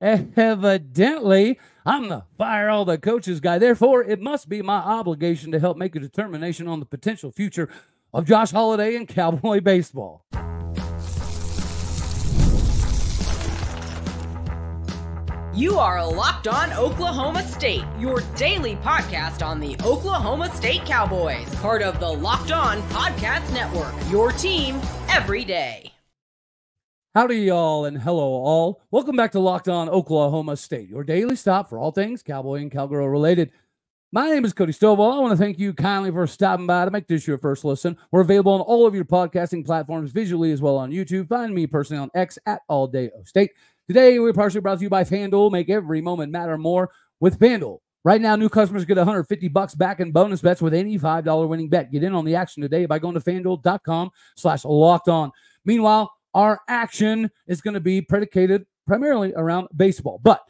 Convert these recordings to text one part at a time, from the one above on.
Evidently, I'm the fire all the coaches guy. Therefore, it must be my obligation to help make a determination on the potential future of Josh Holliday and Cowboy baseball. You are Locked On Oklahoma State, your daily podcast on the Oklahoma State Cowboys, part of the Locked On Podcast Network, your team every day. Howdy, y'all, and hello, all. Welcome back to Locked On Oklahoma State, your daily stop for all things Cowboy and Cowgirl related. My name is Cody Stovall. I want to thank you kindly for stopping by to make this your first listen. We're available on all of your podcasting platforms visually as well on YouTube. Find me personally on X at AllDayOState. Today, we're partially brought to you by FanDuel. Make every moment matter more with FanDuel. Right now, new customers get $150 back in bonus bets with any $5 winning bet. Get in on the action today by going to FanDuel.com/lockedon. Meanwhile, our action is going to be predicated primarily around baseball. But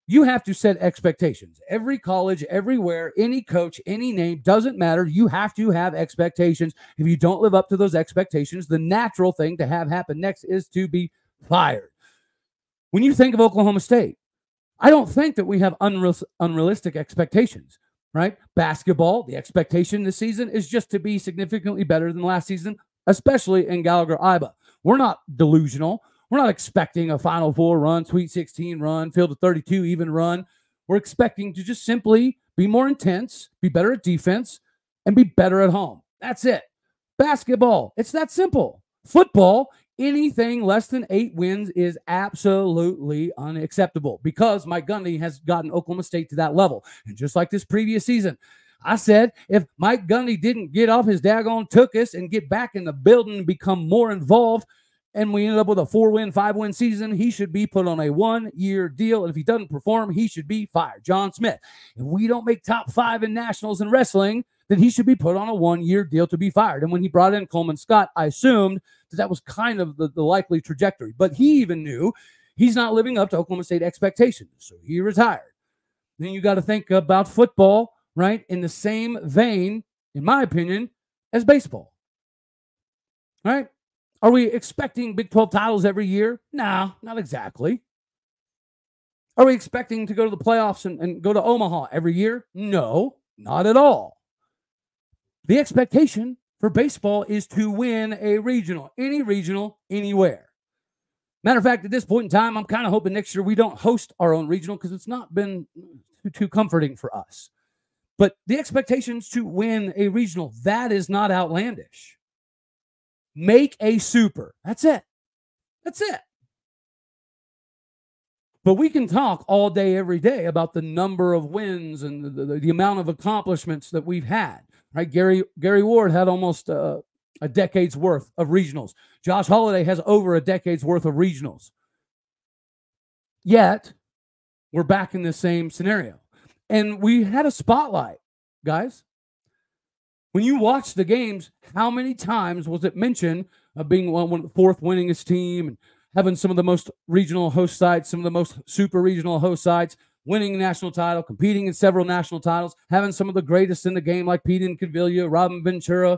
you have to set expectations. Every college, everywhere, any coach, any name, doesn't matter. You have to have expectations. If you don't live up to those expectations, the natural thing to have happen next is to be fired. When you think of Oklahoma State, I don't think that we have unrealistic expectations, right? Basketball, the expectation this season is just to be significantly better than last season, especially in Gallagher-Iba. We're not delusional. We're not expecting a Final Four run, Sweet 16 run, Field of 32 even run. We're expecting to just simply be more intense, be better at defense, and be better at home. That's it. Basketball, it's that simple. Football, anything less than 8 wins is absolutely unacceptable because Mike Gundy has gotten Oklahoma State to that level. And just like this previous season, I said if Mike Gundy didn't get off his daggone tuchus and get back in the building and become more involved, and we ended up with a 4-win, 5-win season, he should be put on a 1-year deal. And if he doesn't perform, he should be fired. John Smith. If we don't make top 5 in nationals in wrestling, then he should be put on a 1-year deal to be fired. And when he brought in Coleman Scott, I assumed that was kind of the likely trajectory. But he even knew he's not living up to Oklahoma State expectations. So he retired. Then you got to think about football, right, in the same vein, in my opinion, as baseball. Right? Are we expecting Big 12 titles every year? No, not exactly. Are we expecting to go to the playoffs and go to Omaha every year? No, not at all. The expectation for baseball is to win a regional, anywhere. Matter of fact, at this point in time, I'm kind of hoping next year we don't host our own regional because it's not been too comforting for us. But the expectations to win a regional, that is not outlandish. Make a super. That's it. That's it. But we can talk all day, every day about the number of wins and the amount of accomplishments that we've had. Right? Gary Ward had almost a decade's worth of regionals. Josh Holliday has over a decade's worth of regionals. Yet, we're back in the same scenario. And we had a spotlight, guys. When you watch the games, how many times was it mentioned of being one of the fourth winningest team and having some of the most regional host sites, some of the most super regional host sites, winning a national title, competing in several national titles, having some of the greatest in the game like Pete Incaviglia, Robin Ventura.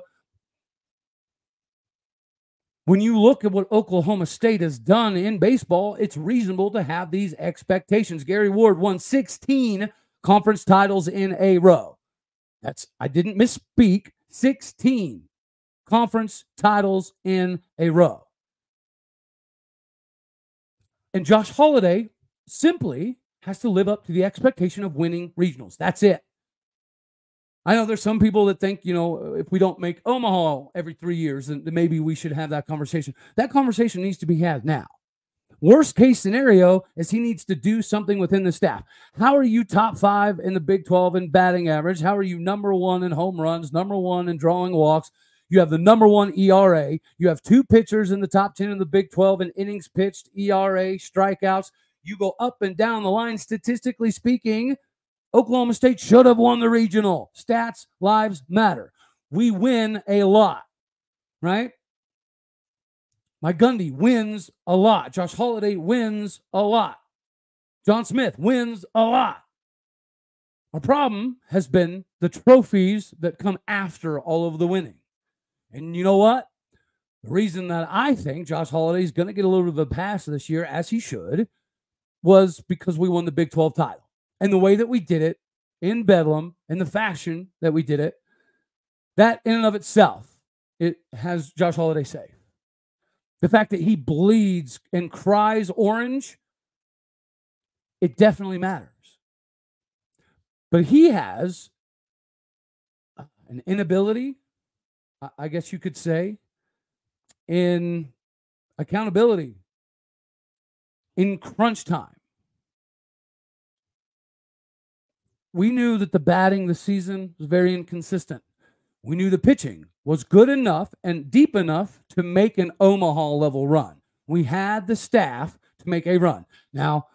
When you look at what Oklahoma State has done in baseball, it's reasonable to have these expectations. Gary Ward won 16 conference titles in a row. I didn't misspeak, 16 conference titles in a row. And Josh Holliday simply has to live up to the expectation of winning regionals. That's it. I know there's some people that think, if we don't make Omaha every 3 years, then maybe we should have that conversation. That conversation needs to be had now. Worst case scenario is he needs to do something within the staff. How are you top 5 in the Big 12 in batting average? How are you number 1 in home runs, number 1 in drawing walks? You have the number 1 ERA. You have 2 pitchers in the top 10 in the Big 12 in innings pitched, ERA, strikeouts. You go up and down the line. Statistically speaking, Oklahoma State should have won the regional. Stats, lives matter. We win a lot, right? Mike Gundy wins a lot. Josh Holliday wins a lot. John Smith wins a lot. Our problem has been the trophies that come after all of the winning. And you know what? The reason that I think Josh Holliday is going to get a little bit of a pass this year, as he should, was because we won the Big 12 title. And the way that we did it in Bedlam and the fashion that we did it, that in and of itself, it has Josh Holliday safe. The fact that he bleeds and cries orange, it definitely matters. But he has an inability, I guess you could say, in accountability, in crunch time. We knew that the batting this season was very inconsistent. We knew the pitching was good enough and deep enough to make an Omaha-level run. We had the staff to make a run. Now,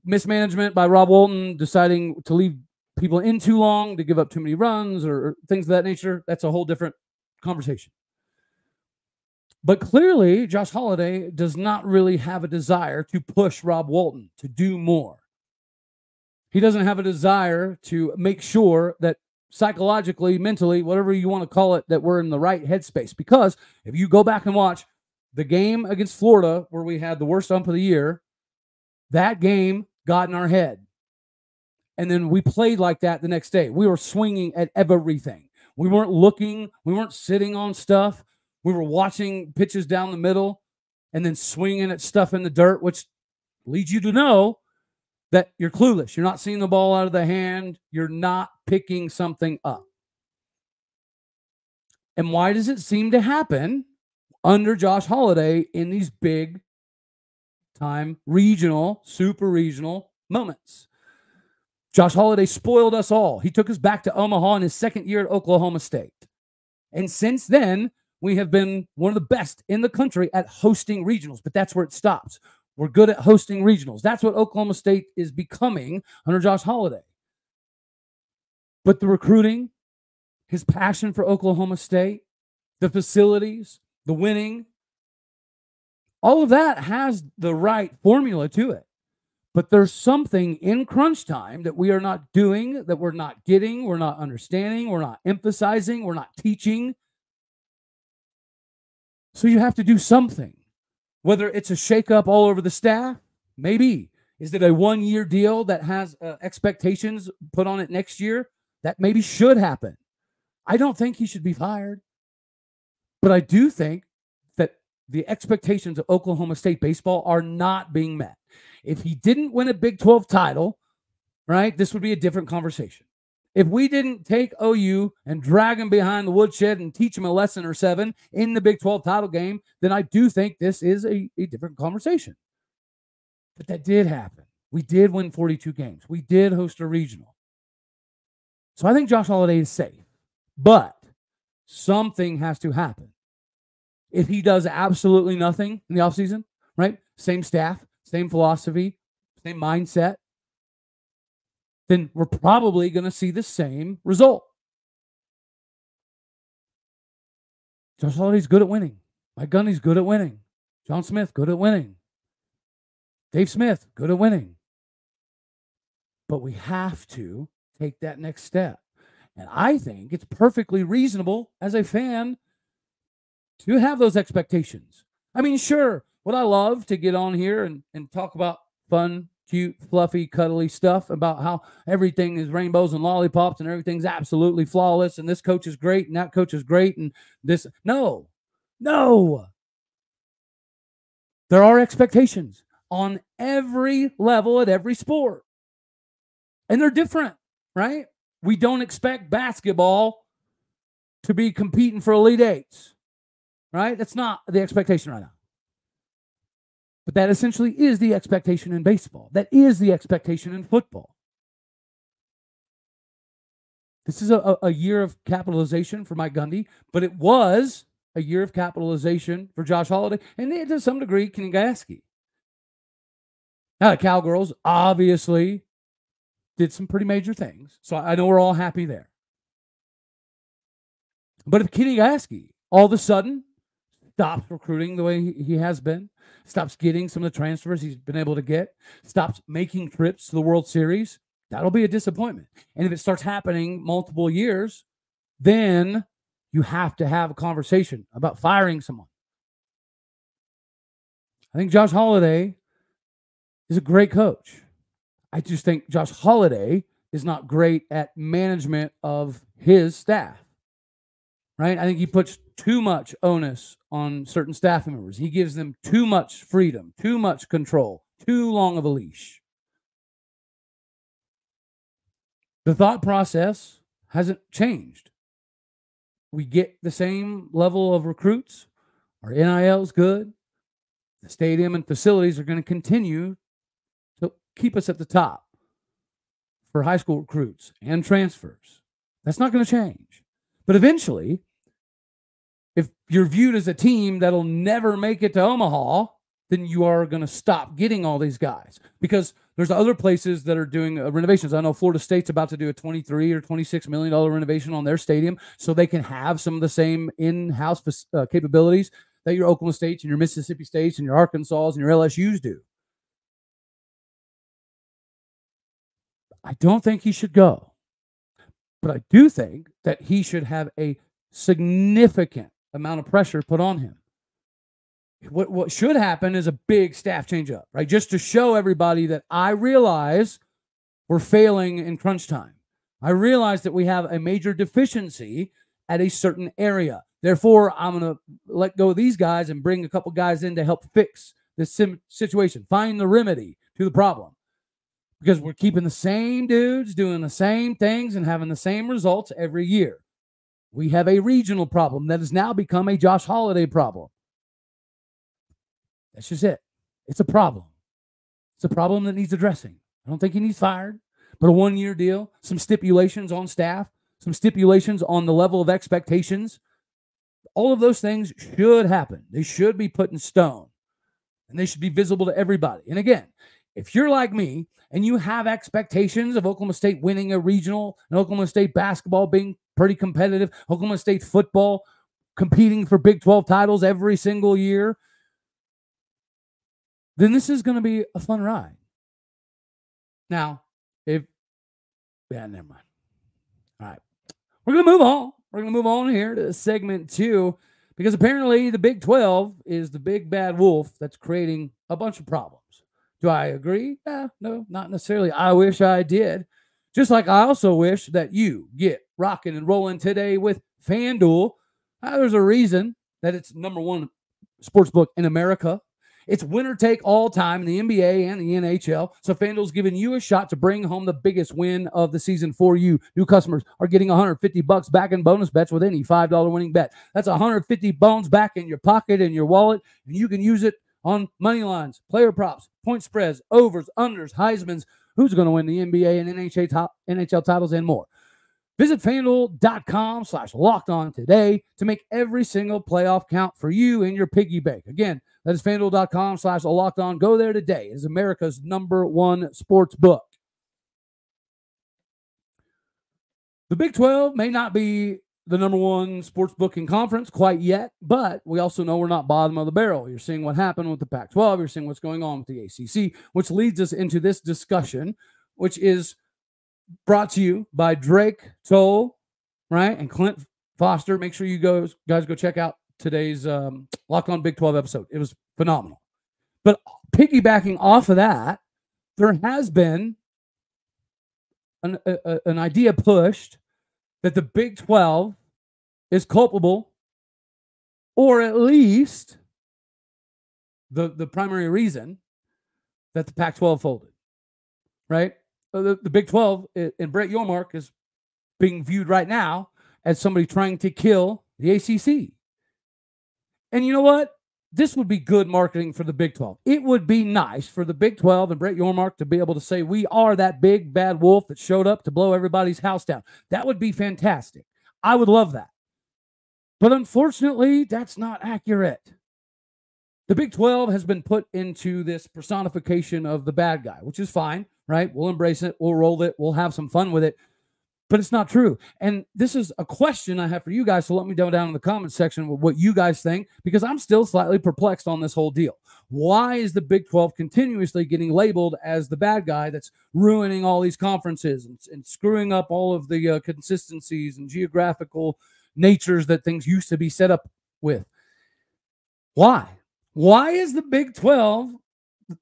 mismanagement by Rob Walton deciding to leave people in too long, to give up too many runs or things of that nature, that's a whole different conversation. But clearly, Josh Holliday does not really have a desire to push Rob Walton to do more. He doesn't have a desire to make sure that psychologically, mentally, whatever you want to call it, that we're in the right headspace. Because if you go back and watch the game against Florida, where we had the worst ump of the year, that game got in our head. And then we played like that the next day. We were swinging at everything. We weren't looking. We weren't sitting on stuff. We were watching pitches down the middle and then swinging at stuff in the dirt, which leads you to know that you're clueless. You're not seeing the ball out of the hand. You're not picking something up. And why does it seem to happen under Josh Holliday in these big time regional, super regional moments? Josh Holliday spoiled us all. He took us back to Omaha in his second year at Oklahoma State. And since then, we have been one of the best in the country at hosting regionals, but that's where it stops. We're good at hosting regionals. That's what Oklahoma State is becoming under Josh Holliday. But the recruiting, his passion for Oklahoma State, the facilities, the winning, all of that has the right formula to it. But there's something in crunch time that we are not doing, that we're not getting, we're not understanding, we're not emphasizing, we're not teaching. So you have to do something. Whether it's a shakeup all over the staff, maybe. Is it a one-year deal that has expectations put on it next year? That maybe should happen. I don't think he should be fired. But I do think that the expectations of Oklahoma State baseball are not being met. If he didn't win a Big 12 title, right, this would be a different conversation. If we didn't take OU and drag him behind the woodshed and teach him a lesson or seven in the Big 12 title game, then I do think this is a different conversation. But that did happen. We did win 42 games. We did host a regional. So I think Josh Holliday is safe. But something has to happen. If he does absolutely nothing in the offseason, right? Same staff, same philosophy, same mindset, then we're probably going to see the same result. Josh Holliday's good at winning. Mike Gundy's good at winning. John Smith, good at winning. Dave Smith, good at winning. But we have to take that next step. And I think it's perfectly reasonable as a fan to have those expectations. I mean, sure, would I love to get on here and talk about fun, cute, fluffy, cuddly stuff about how everything is rainbows and lollipops and everything's absolutely flawless and this coach is great and that coach is great and this. No. There are expectations on every level at every sport. And they're different, right? We don't expect basketball to be competing for Elite Eights, right? That's not the expectation right now. But that essentially is the expectation in baseball. That is the expectation in football. This is a year of capitalization for Mike Gundy, but it was a year of capitalization for Josh Holliday, and to some degree, Kenny Gajewski. Now, the Cowgirls obviously did some pretty major things, so I know we're all happy there. But if Kenny Gajewski all of a sudden stops recruiting the way he has been, stops getting some of the transfers he's been able to get, stops making trips to the World Series, that'll be a disappointment. And if it starts happening multiple years, then you have to have a conversation about firing someone. I think Josh Holliday is a great coach. I just think Josh Holliday is not great at management of his staff, right? I think he puts too much onus on certain staff members. He gives them too much freedom, too much control, too long of a leash. The thought process hasn't changed. We get the same level of recruits. Our NIL is good. The stadium and facilities are going to continue to keep us at the top for high school recruits and transfers. That's not going to change. But eventually, if you're viewed as a team that'll never make it to Omaha, then you are going to stop getting all these guys, because there's other places that are doing renovations. I know Florida State's about to do a $23 or $26 million renovation on their stadium so they can have some of the same in-house capabilities that your Oklahoma States and your Mississippi States and your Arkansas and your LSUs do. I don't think he should go, but I do think that he should have a significant amount of pressure put on him. What should happen is a big staff change up, right? Just to show everybody that I realize we're failing in crunch time. I realize that we have a major deficiency at a certain area. Therefore, I'm going to let go of these guys and bring a couple guys in to help fix this situation, find the remedy to the problem. Because we're keeping the same dudes doing the same things and having the same results every year. We have a regional problem that has now become a Josh Holliday problem. That's just it. It's a problem. It's a problem that needs addressing. I don't think he needs fired, but a one-year deal, some stipulations on staff, some stipulations on the level of expectations. All of those things should happen. They should be put in stone, and they should be visible to everybody. And again, if you're like me and you have expectations of Oklahoma State winning a regional and Oklahoma State basketball being pretty competitive, Oklahoma State football competing for Big 12 titles every single year, then this is going to be a fun ride. Now, never mind. All right. We're going to move on. We're going to move on here to segment 2, because apparently the Big 12 is the big bad wolf that's creating a bunch of problems. Do I agree? No, not necessarily. I wish I did. Just like I also wish that you get rocking and rolling today with FanDuel. There's a reason that it's number one sportsbook in America. It's winner take all time in the NBA and the NHL. So FanDuel's giving you a shot to bring home the biggest win of the season for you. New customers are getting $150 back in bonus bets with any $5 winning bet. That's $150 back in your pocket and your wallet, and you can use it on money lines, player props, point spreads, overs, unders, Heismans, who's going to win the NBA and NHL titles, and more. Visit FanDuel.com/lockedon today to make every single playoff count for you in your piggy bank. Again, that is FanDuel.com/lockedon. Go there today. It is America's number one sports book. The Big 12 may not be the number one sports booking conference quite yet, but we also know we're not bottom of the barrel. You're seeing what happened with the Pac-12. You're seeing what's going on with the ACC, which leads us into this discussion, which is brought to you by Drake Toll, right, and Clint Foster. Make sure you guys go check out today's Locked On Big 12 episode. It was phenomenal. But piggybacking off of that, there has been an idea pushed that the Big 12 is culpable, or at least the primary reason that the Pac-12 folded, right? The Big 12 and Brett Yormark is being viewed right now as somebody trying to kill the ACC. And you know what? This would be good marketing for the Big 12. It would be nice for the Big 12 and Brett Yormark to be able to say, we are that big bad wolf that showed up to blow everybody's house down. That would be fantastic. I would love that. But unfortunately, that's not accurate. The Big 12 has been put into this personification of the bad guy, which is fine, right? We'll embrace it. We'll roll it. We'll have some fun with it. But it's not true. And this is a question I have for you guys, so let me know down in the comment section what you guys think, because I'm still slightly perplexed on this whole deal. Why is the Big 12 continuously getting labeled as the bad guy that's ruining all these conferences and screwing up all of the consistencies and geographical natures that things used to be set up with? Why? Why is the Big 12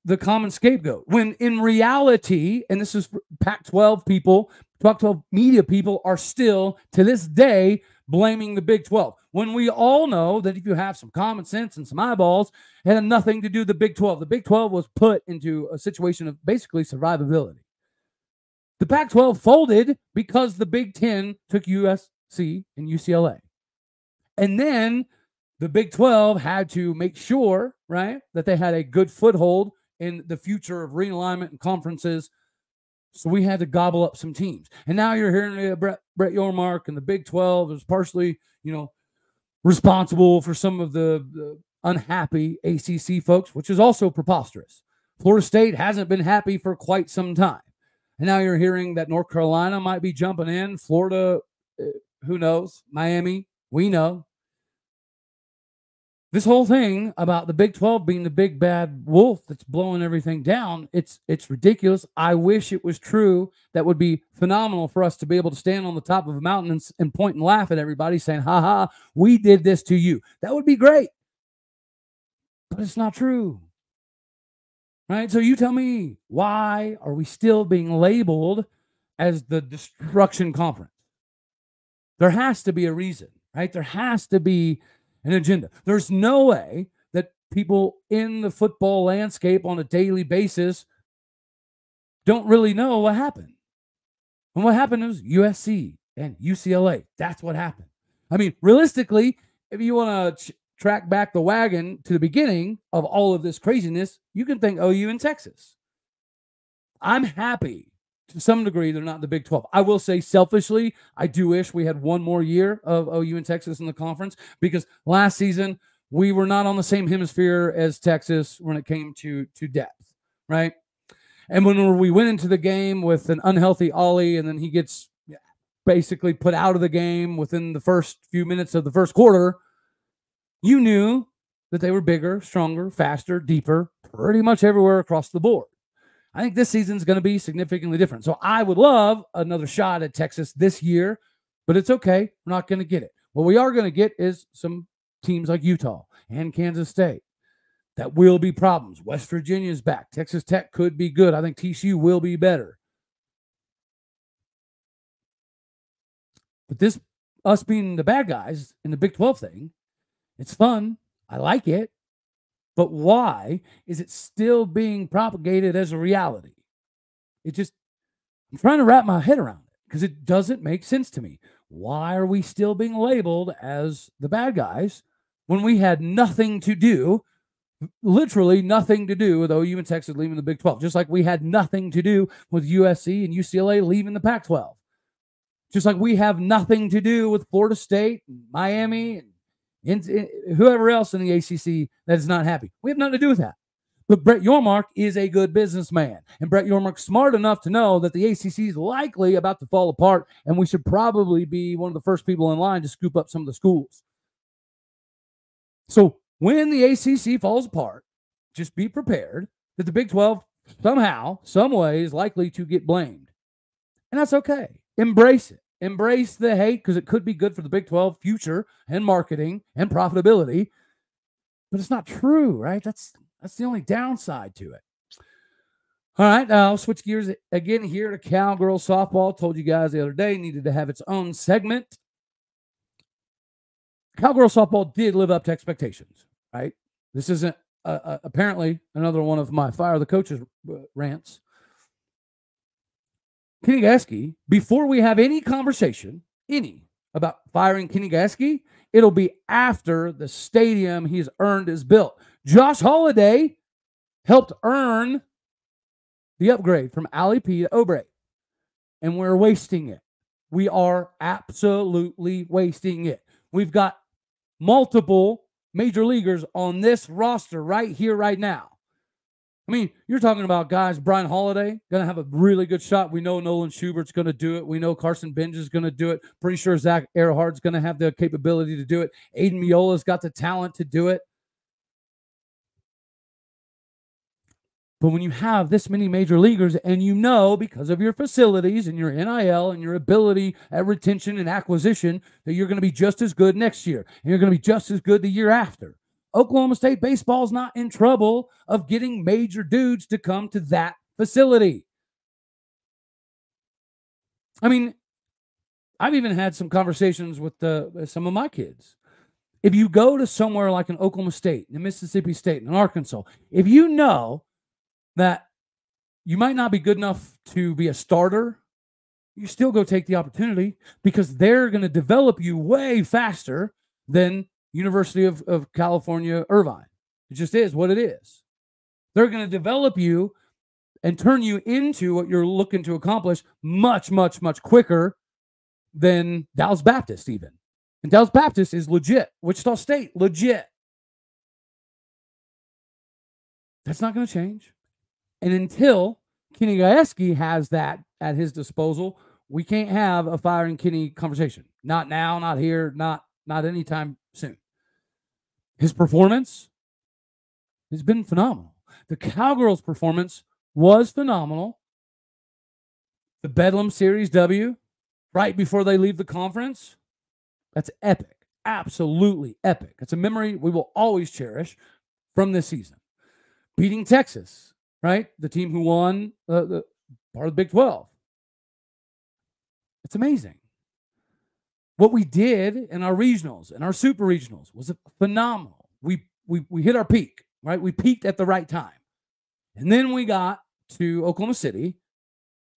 the common scapegoat. When in reality, and this is Pac-12 people, Pac-12 media people are still, to this day, blaming the Big 12. When we all know that if you have some common sense and some eyeballs, it had nothing to do with the Big 12. The Big 12 was put into a situation of basically survivability. The Pac-12 folded because the Big 10 took USC and UCLA. And then the Big 12 had to make sure, right, that they had a good foothold in the future of realignment and conferences. So we had to gobble up some teams. And now you're hearing Brett Yormark and the Big 12 is partially, responsible for some of the unhappy ACC folks, which is also preposterous. Florida State hasn't been happy for quite some time. And now you're hearing that North Carolina might be jumping in. Florida, who knows? Miami, we know. This whole thing about the Big 12 being the big bad wolf that's blowing everything down, it's ridiculous. I wish it was true. That would be phenomenal for us to be able to stand on the top of a mountain and point and laugh at everybody saying, ha ha, we did this to you. That would be great. But it's not true. Right? So you tell me, why are we still being labeled as the destruction conference? There has to be a reason, right? There has to be an agenda. There's no way that people in the football landscape on a daily basis don't really know what happened. And what happened was USC and UCLA. That's what happened. I mean, realistically, if you want to track back the wagon to the beginning of all of this craziness, you can think OU and Texas. I'm happy to some degree they're not the Big 12. I will say selfishly, I do wish we had one more year of OU and Texas in the conference, because last season we were not on the same hemisphere as Texas when it came to depth, right? And when we went into the game with an unhealthy Ollie, and then he gets basically put out of the game within the first few minutes of the first quarter, you knew that they were bigger, stronger, faster, deeper, pretty much everywhere across the board. I think this season's going to be significantly different. So I would love another shot at Texas this year, but it's okay. We're not going to get it. What we are going to get is some teams like Utah and Kansas State. That will be problems. West Virginia's back. Texas Tech could be good. I think TCU will be better. But this, us being the bad guys in the Big 12 thing, it's fun. I like it. But why is it still being propagated as a reality? I'm trying to wrap my head around it because it doesn't make sense to me. Why are we still being labeled as the bad guys when we had nothing to do, literally nothing to do with OU and Texas leaving the Big 12, just like we had nothing to do with USC and UCLA leaving the Pac-12, just like we have nothing to do with Florida State, and Miami, and whoever else in the ACC that is not happy. We have nothing to do with that. But Brett Yormark is a good businessman. And Brett Yormark's smart enough to know that the ACC is likely about to fall apart, and we should probably be one of the first people in line to scoop up some of the schools. So when the ACC falls apart, just be prepared that the Big 12 somehow, some way is likely to get blamed. And that's okay. Embrace it. Embrace the hate, because it could be good for the Big 12 future and marketing and profitability. But it's not true, right? That's the only downside to it. All right, I'll switch gears again here to Cowgirl softball. Told you guys the other day needed to have its own segment. Cowgirl softball did live up to expectations, right? This isn't apparently another one of my fire the coaches rants. Kenny Gajewski, before we have any conversation, about firing Kenny Gajewski, it'll be after the stadium he's earned is built. Josh Holliday helped earn the upgrade from Ali P to Obrey, and we're wasting it. We are absolutely wasting it. We've got multiple major leaguers on this roster right here, right now. I mean, you're talking about guys, Brian Holliday, going to have a really good shot. We know Nolan Schubert's going to do it. We know Carson Benj is going to do it. Pretty sure Zach Earhart's going to have the capability to do it. Aiden Miola's got the talent to do it. But when you have this many major leaguers, and you know, because of your facilities and your NIL and your ability at retention and acquisition, that you're going to be just as good next year, and you're going to be just as good the year after. Oklahoma State baseball is not in trouble of getting major dudes to come to that facility. I mean, I've even had some conversations with some of my kids. If you go to somewhere like an Oklahoma State, and Mississippi State, and Arkansas, if you know that you might not be good enough to be a starter, you still go take the opportunity because they're going to develop you way faster than University of California, Irvine. It just is what it is. They're going to develop you and turn you into what you're looking to accomplish much, much, much quicker than Dallas Baptist even. And Dallas Baptist is legit. Wichita State, legit. That's not going to change. And until Kenny Gajewski has that at his disposal, we can't have a firing Kenny conversation. Not now, not here, not anytime soon. His performance has been phenomenal. The Cowgirls' performance was phenomenal. The Bedlam Series W, right before they leave the conference, that's epic. Absolutely epic. It's a memory we will always cherish from this season. Beating Texas, right? The team who won the part of the Big 12. It's amazing. What we did in our regionals and our super regionals was phenomenal. We hit our peak, right? We peaked at the right time. And then we got to Oklahoma City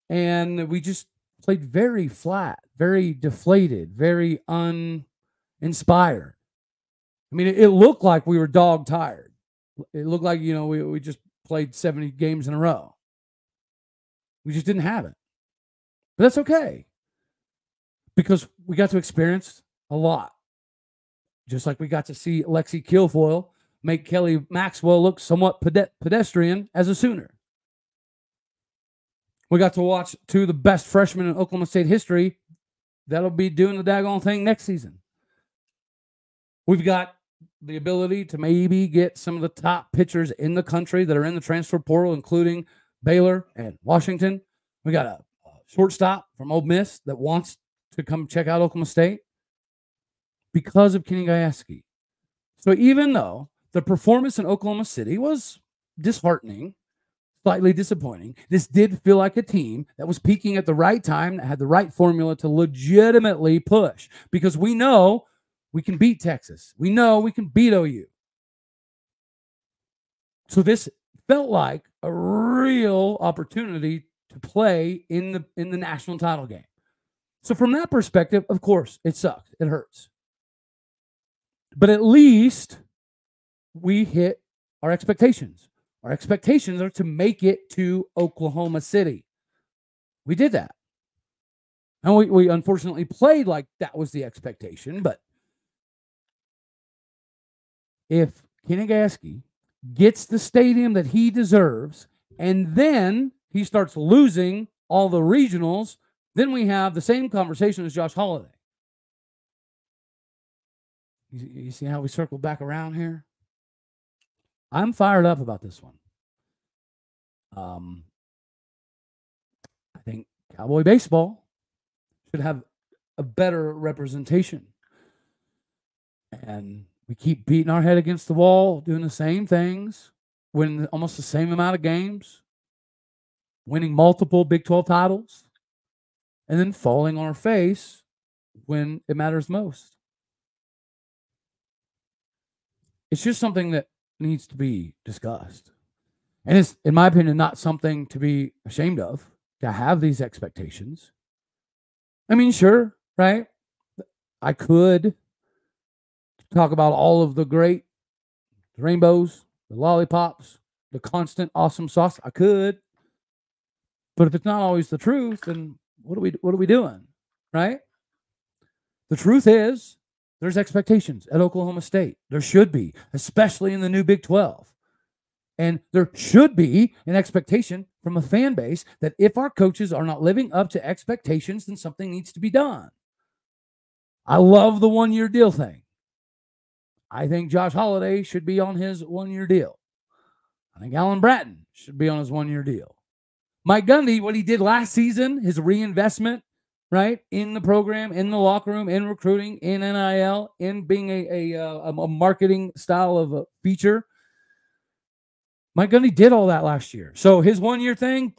and we just played very flat, very deflated, very uninspired. I mean, it looked like we were dog tired. It looked like, we just played 70 games in a row. We just didn't have it. But that's okay. Because we got to experience a lot. Just like we got to see Lexi Kilfoyle make Kelly Maxwell look somewhat pedestrian as a Sooner. We got to watch two of the best freshmen in Oklahoma State history that'll be doing the daggone thing next season. We've got the ability to maybe get some of the top pitchers in the country that are in the transfer portal, including Baylor and Washington. We got a shortstop from Ole Miss that wants to come check out Oklahoma State because of Kenny Gajewski. So even though the performance in Oklahoma City was disheartening, slightly disappointing, this did feel like a team that was peaking at the right time, that had the right formula to legitimately push. Because we know we can beat Texas. We know we can beat OU. So this felt like a real opportunity to play in the national title game. So from that perspective, of course, it sucks. It hurts. But at least we hit our expectations. Our expectations are to make it to Oklahoma City. We did that. And we unfortunately played like that was the expectation. But if Kenny Gajewski gets the stadium that he deserves, and then he starts losing all the regionals, then we have the same conversation as Josh Holliday. You see how we circle back around here? I'm fired up about this one. I think Cowboy baseball should have a better representation. And we keep beating our head against the wall, doing the same things, winning almost the same amount of games, winning multiple Big 12 titles, and then falling on our face when it matters most. It's just something that needs to be discussed. And it's, in my opinion, not something to be ashamed of, to have these expectations. I mean, sure, right? I could talk about all of the great rainbows, the lollipops, the constant awesome sauce. I could. But if it's not always the truth, then what are we doing, right? The truth is, there's expectations at Oklahoma State. There should be, especially in the new Big 12. And there should be an expectation from a fan base that if our coaches are not living up to expectations, then something needs to be done. I love the one-year deal thing. I think Josh Holliday should be on his one-year deal. I think Alan Bratton should be on his one-year deal. Mike Gundy, what he did last season, his reinvestment right? In the program, in the locker room, in recruiting, in NIL, in being a marketing style of a feature. Mike Gundy did all that last year. So his 1 year thing,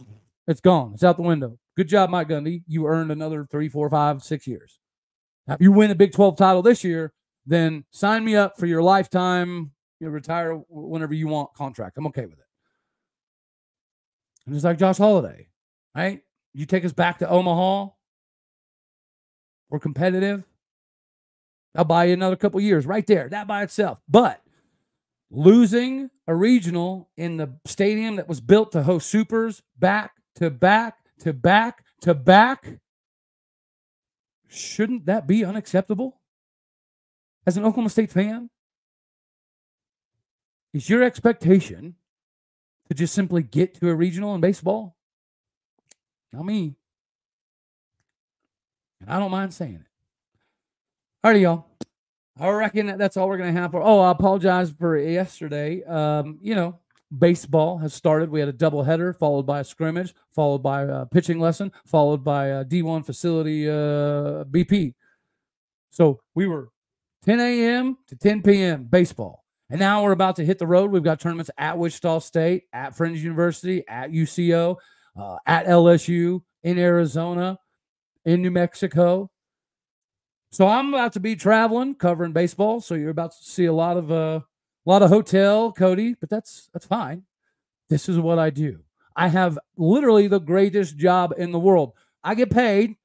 it's gone. It's out the window. Good job, Mike Gundy. You earned another 3, 4, 5, 6 years. Now, if you win a Big 12 title this year, then sign me up for your lifetime, retire whenever you want contract. I'm okay with it. And just like Josh Holliday, right? You take us back to Omaha. We're competitive. I'll buy you another couple years right there. That by itself. But losing a regional in the stadium that was built to host supers back to back to back to back, shouldn't that be unacceptable? As an Oklahoma State fan, is your expectation to just simply get to a regional in baseball? Not me. And I don't mind saying it. All right, y'all. I reckon that's all we're going to have for. Oh, I apologize for yesterday. Baseball has started. We had a doubleheader, followed by a scrimmage, followed by a pitching lesson, followed by a D1 facility BP. So we were 10 a.m. to 10 p.m. baseball. And now we're about to hit the road. We've got tournaments at Wichita State, at Friends University, at UCO, at LSU, in Arizona, in New Mexico. So I'm about to be traveling, covering baseball. So you're about to see a lot of hotel, Cody, but that's fine. This is what I do. I have literally the greatest job in the world. I get paid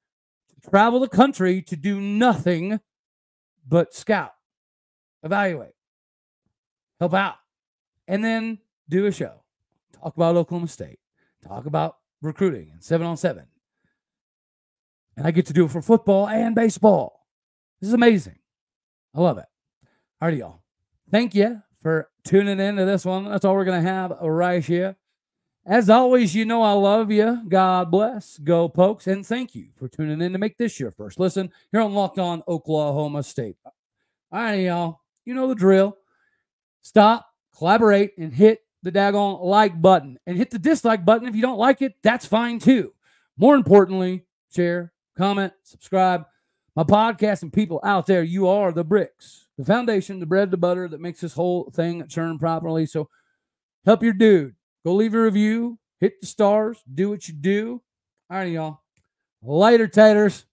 to travel the country to do nothing but scout, evaluate, help out, and then do a show. Talk about Oklahoma State. Talk about recruiting and 7-on-7. And I get to do it for football and baseball. This is amazing. I love it. All right, y'all. Thank you for tuning in to this one. That's all we're going to have right here. As always, you know I love you. God bless. Go Pokes. And thank you for tuning in to make this your first listen here on Locked On Oklahoma State. All right, y'all. You know the drill. Stop, collaborate, and hit the daggone like button. And hit the dislike button if you don't like it. That's fine, too. More importantly, share, comment, subscribe. My podcast and people out there, you are the bricks, the foundation, the bread, the butter that makes this whole thing churn properly. So help your dude. Go leave a review, hit the stars, do what you do. All right, y'all. Later, taters.